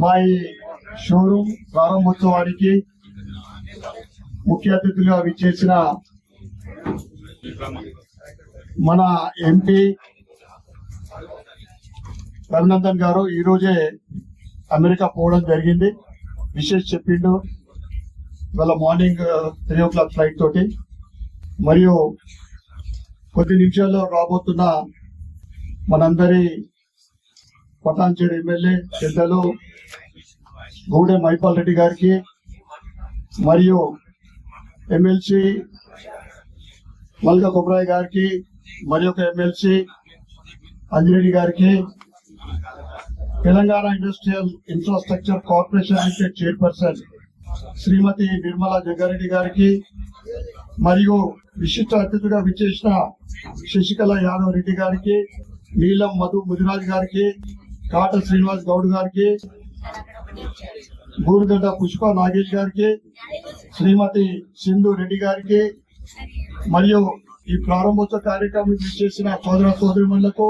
మా ఈ షోరూమ్ ప్రారంభోత్సవానికి ముఖ్య అతిథులుగా విచ్చేసిన మన ఎంపీ రఘునందన్ గారు ఈ రోజే అమెరికా పోవడం జరిగింది. విశేష్ చెప్పిండు ఇవాళ మార్నింగ్ 3 o'clock ఫ్లైట్ తోటి. మరియు కొద్ది నిమిషాల్లో రాబోతున్న మనందరి పటాన్చేరు ఎమ్మెల్యే పెద్దలు గూడెం మైపాల్ రెడ్డి గారికి మరియు ఎమ్మెల్సీ మల్కా కొబ్రాయ్ గారికి మరి ఒక ఎమ్మెల్సీ అంజిరెడ్డి గారికి Telangana industrial infrastructure corporation limited chairperson Shrimati Nirmala Jaggareddy గారికి మరియు విశిష్ట అతిథిగా విచ్చేసిన శశికళ యాదవ్ రెడ్డి గారికి, నీలం మధు ముదిరాజ్ గారికి, కాట శ్రీనివాస్ గౌడ్ గారికి, బూరుగడ్డ పుష్ప నాగేష్ గారికి, శ్రీమతి సింధు రెడ్డి గారికి మరియు ఈ ప్రారంభోత్సవ కార్యక్రమం విచ్చేసిన సోదర సోదరిమణులకు,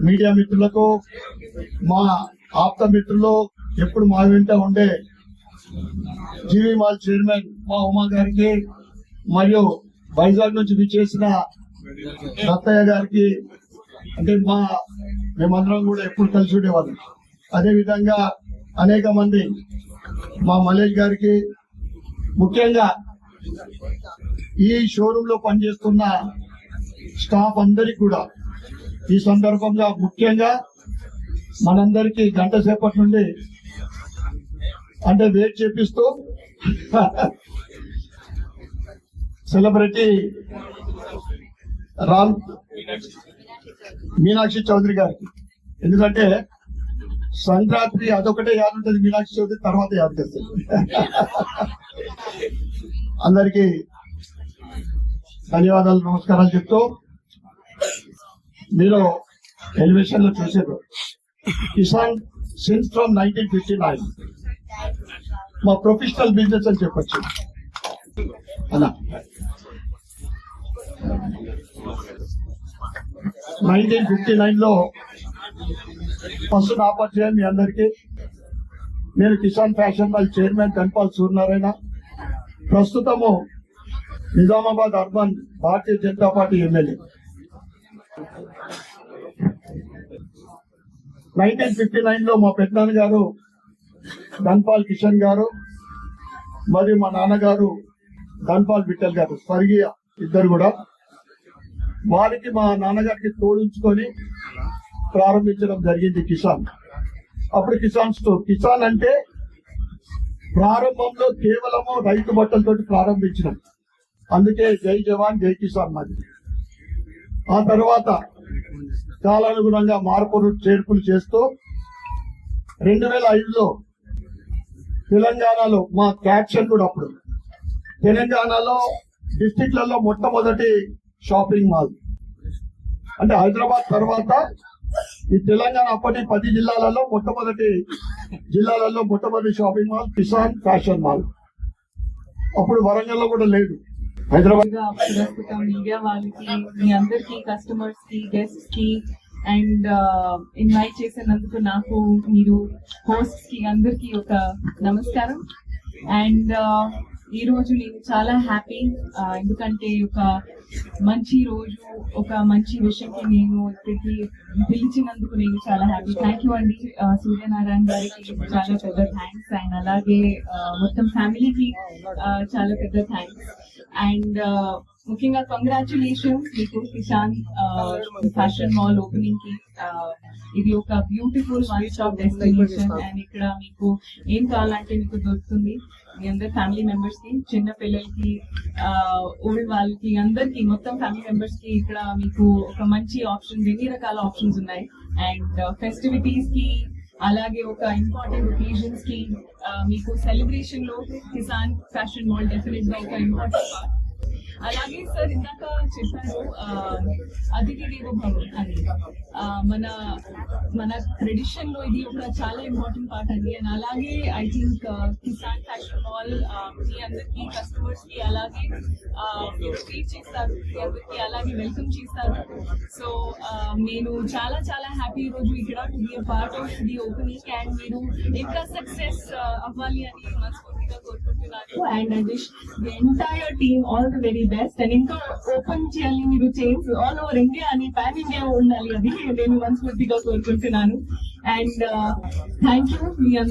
మీడియా మిత్రులకు, మా ఆప్త మిత్రులు, ఎప్పుడు మా వెంట ఉండే జీవీ మాల్ చైర్మన్ మా ఉమా గారికి మరియు వైజాగ్ నుంచి విచ్చేసిన రత్తయ్య గారికి, అంటే మేమందరం కూడా ఎప్పుడు కలిసి ఉండేవాళ్ళం. అదేవిధంగా అనేక మంది మా మలేష్ గారికి, ముఖ్యంగా ఈ షోరూమ్ లో పనిచేస్తున్న స్టాఫ్ అందరికి కూడా ఈ సందర్భంగా ముఖ్యంగా మనందరికి గంట సేపటి నుండి అంటే వెయిట్ చేపిస్తూ సెలబ్రిటీ రామ్ మీనాక్షి చౌదరి గారికి, ఎందుకంటే సంక్రాంతి అదొకటే యాద ఉంటుంది, మీనాక్షి చౌదరి తర్వాత యాద చేస్తుంది. అందరికీ ధన్యవాదాలు, నమస్కారాలు చెప్తూ, మీరు ఎలివేషన్ లో చూసారు కిసాన్ సిన్స్ ఫ్రమ్ 1959 మా ప్రొఫెషనల్ బిజినెస్ అని చెప్పచ్చు అలా. 1959 లో ఫస్ట్ నా పరిచయం మీ అందరికీ. నేను Kisan fashion mall chairman Dhanpal Suryanarayana, ప్రస్తుతము Nizamabad urban Bharatiya Janata party MLA. 1959 లో మా పెద్దనాన్న గారు ధన్పాల్ కిషన్ గారు మరియు మా నాన్నగారు ధన్పాల్ విఠల్ గారు, స్వర్గీయ ఇద్దరు కూడా, వారికి మా నాన్నగారికి తోడించుకొని ప్రారంభించడం జరిగింది కిసాన్. అప్పుడు కిసాన్ స్టోర్. కిసాన్ అంటే ప్రారంభంలో కేవలము రైతు బట్టలతో ప్రారంభించడం, అందుకే జై జవాన్ జై కిసాన్ మాది. ఆ తర్వాత కాలానుగుణంగా మార్పులు చేర్పులు చేస్తూ 2005లో తెలంగాణలో మా క్యాప్షన్ కూడా, అప్పుడు తెలంగాణలో డిస్టిక్లలో మొట్టమొదటి షాపింగ్ మాల్, అంటే హైదరాబాద్ తర్వాత ఈ తెలంగాణ అప్పటి 10 జిల్లాలలో మొట్టమొదటి shopping mall Kisan fashion mall. అప్పుడు వరంగల్ లో కూడా లేదు, హైదరాబాద్. ప్రస్తుతం మీడియా వాళ్ళకి, మీ అందరికి, కస్టమర్స్ కి, గెస్ట్స్ కి అండ్ ఇన్వైట్ చేసినందుకు నాకు, మీరు హోస్ట్స్ కి అందరికి ఒక నమస్కారం. అండ్ ఈ రోజు నేను చాలా హ్యాపీ, ఎందుకంటే ఒక మంచి రోజు, ఒక మంచి విషయంకి నేను ఇక్కడికి పిలిచినందుకు నేను చాలా హ్యాపీ. థ్యాంక్ యూ అండి సూర్యనారాయణ గారికి చాలా పెద్ద థ్యాంక్స్, అండ్ అలాగే మొత్తం ఫ్యామిలీకి చాలా పెద్ద థ్యాంక్స్. అండ్ ముఖ్యంగా కంగ్రాచులేషన్స్ మీకు కిసాన్ ఫ్యాషన్ మాల్ ఓపెనింగ్ కి. ఇది ఒక beautiful one stop destination, and ఇక్కడ మీకు ఏం కావాలంటే మీకు దొరుకుతుంది. మీ అందరు ఫ్యామిలీ మెంబర్స్ కి, చిన్న పిల్లలకి, ఓల్డ్ వాళ్ళకి, అందరికి, మొత్తం ఫ్యామిలీ మెంబర్స్ కి ఇక్కడ మీకు ఒక మంచి ఆప్షన్స్, ఎన్ని రకాల ఆప్షన్స్ ఉన్నాయి. అండ్ ఫెస్టివిటీస్ కి, అలాగే ఒక ఇంపార్టెంట్ ఒకేజన్స్ కి, మీకు సెలబ్రేషన్ లో కిసాన్ ఫ్యాషన్ మాల్ డెఫినెట్ గా ఒక ఇంపార్టెంట్ పార్ట్. అలాగే సార్ ఇందాక చెప్పారు అతిథి దేవో భవ అని, మన ట్రెడిషన్ లో ఇది ఒక చాలా ఇంపార్టెంట్ పార్ట్ అండి. అండ్ అలాగే I think Kisan fashion mall all మీ అందరికి కస్టమర్స్ కి అలాగే మీరు ట్రీట్ చేస్తారు, మీ అందరికి అలాగే వెల్కమ్ చేస్తారు. సో నేను చాలా చాలా హ్యాపీ ఈ రోజు ఇక్కడ to be part of the opening and మీరు ఇంకా సక్సెస్ అవ్వాలి అని మనస్ఫూర్తిగా కోరుకుంటున్నాను. And I wish the entire team all the very best. And ఇంకా ఓపెన్ చేయాలి మీరు చైన్స్ ఆల్ ఓవర్ ఇండియా అని, పాన్ ఇండియా ఉండాలి, అది నేను మనస్ఫూర్తిగా కోరుకుంటున్నాను. అండ్ థ్యాంక్ యూ మీ అందరూ.